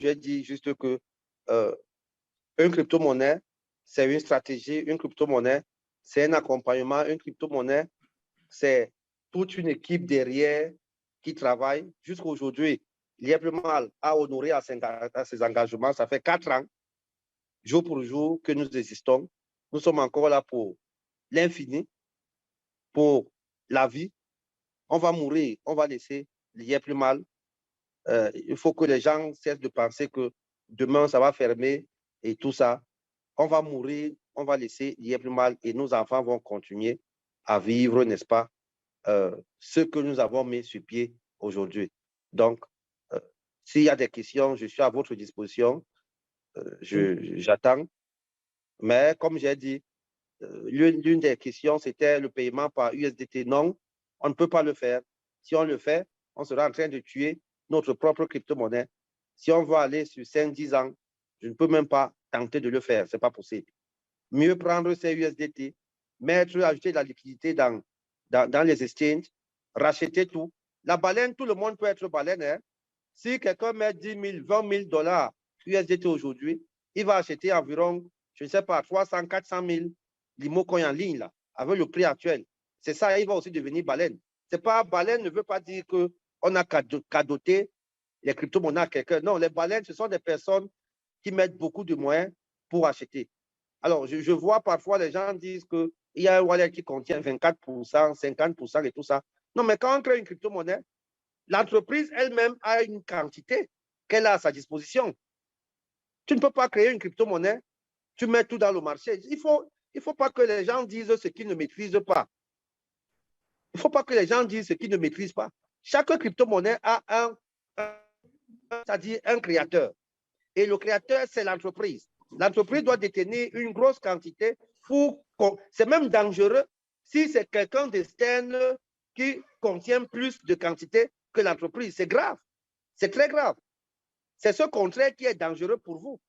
j'ai dit juste que une crypto-monnaie, c'est une stratégie, une crypto-monnaie, c'est un accompagnement, une crypto-monnaie, c'est toute une équipe derrière qui travaille. Jusqu'à aujourd'hui, il y a plus mal à honorer à ses engagements. Ça fait 4 ans, jour pour jour, que nous existons. Nous sommes encore là pour l'infini, pour la vie. On va mourir, on va laisser, il y a plus mal. Il faut que les gens cessent de penser que demain, ça va fermer et tout ça. On va mourir, on va laisser, il y a plus mal et nos enfants vont continuer à vivre, n'est-ce pas, ce que nous avons mis sur pied aujourd'hui. Donc, s'il y a des questions, je suis à votre disposition. J'attends. Mais comme j'ai dit, l'une des questions, c'était le paiement par USDT. Non, on ne peut pas le faire. Si on le fait, on sera en train de tuer notre propre crypto-monnaie. Si on veut aller sur 5-10 ans, je ne peux même pas tenter de le faire. Ce n'est pas possible. Mieux prendre ces USDT, ajouter de la liquidité dans les exchanges, racheter tout. La baleine, tout le monde peut être baleine. Hein? Si quelqu'un met 10 000, 20 000 dollars USDT aujourd'hui, il va acheter environ, je ne sais pas, 300, 400 000 Limocoin en ligne, là, avec le prix actuel. C'est ça, il va aussi devenir baleine. C'est pas, baleine ne veut pas dire qu'on a cadoté les crypto-monnaies à quelqu'un. Non, les baleines, ce sont des personnes qui mettent beaucoup de moyens pour acheter. Alors, je vois parfois les gens disent qu'il y a un wallet qui contient 24%, 50% et tout ça. Non, mais quand on crée une crypto-monnaie, l'entreprise elle-même a une quantité qu'elle a à sa disposition. Tu ne peux pas créer une crypto-monnaie, tu mets tout dans le marché. Il faut pas que les gens disent ce qu'ils ne maîtrisent pas. Il ne faut pas que les gens disent ce qu'ils ne maîtrisent pas. Chaque crypto-monnaie a c'est-à-dire un créateur. Et le créateur, c'est l'entreprise. L'entreprise doit détenir une grosse quantité pour... C'est même dangereux si c'est quelqu'un d'externe qui contient plus de quantité que l'entreprise. C'est grave. C'est très grave. C'est ce contraire qui est dangereux pour vous.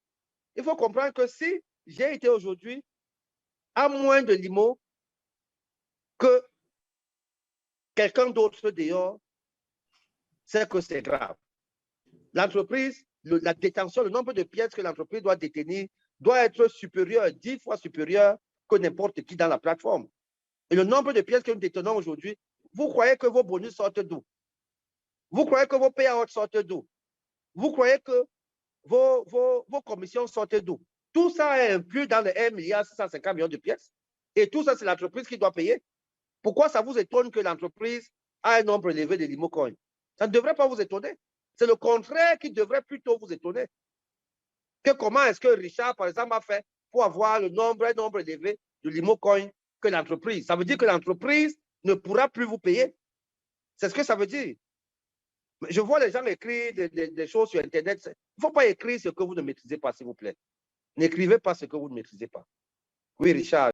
Il faut comprendre que si j'ai été aujourd'hui à moins de limo que quelqu'un d'autre dehors, c'est que c'est grave. L'entreprise, la détention, le nombre de pièces que l'entreprise doit détenir doit être supérieur, 10 fois supérieur que n'importe qui dans la plateforme. Et le nombre de pièces que nous détenons aujourd'hui, vous croyez que vos bonus sortent d'où? Vous croyez que vos payouts sortent d'où? Vous croyez que vos commissions sortent d'où? Tout ça est inclus dans les 1,650 milliard de pièces. Et tout ça, c'est l'entreprise qui doit payer. Pourquoi ça vous étonne que l'entreprise a un nombre élevé de limocoins? Ça ne devrait pas vous étonner. C'est le contraire qui devrait plutôt vous étonner. Que comment est-ce que Richard, par exemple, a fait pour avoir un nombre élevé de limocoins que l'entreprise? Ça veut dire que l'entreprise ne pourra plus vous payer. C'est ce que ça veut dire. Je vois les gens écrire des choses sur Internet. Il ne faut pas écrire ce que vous ne maîtrisez pas, s'il vous plaît. N'écrivez pas ce que vous ne maîtrisez pas. Oui, Richard.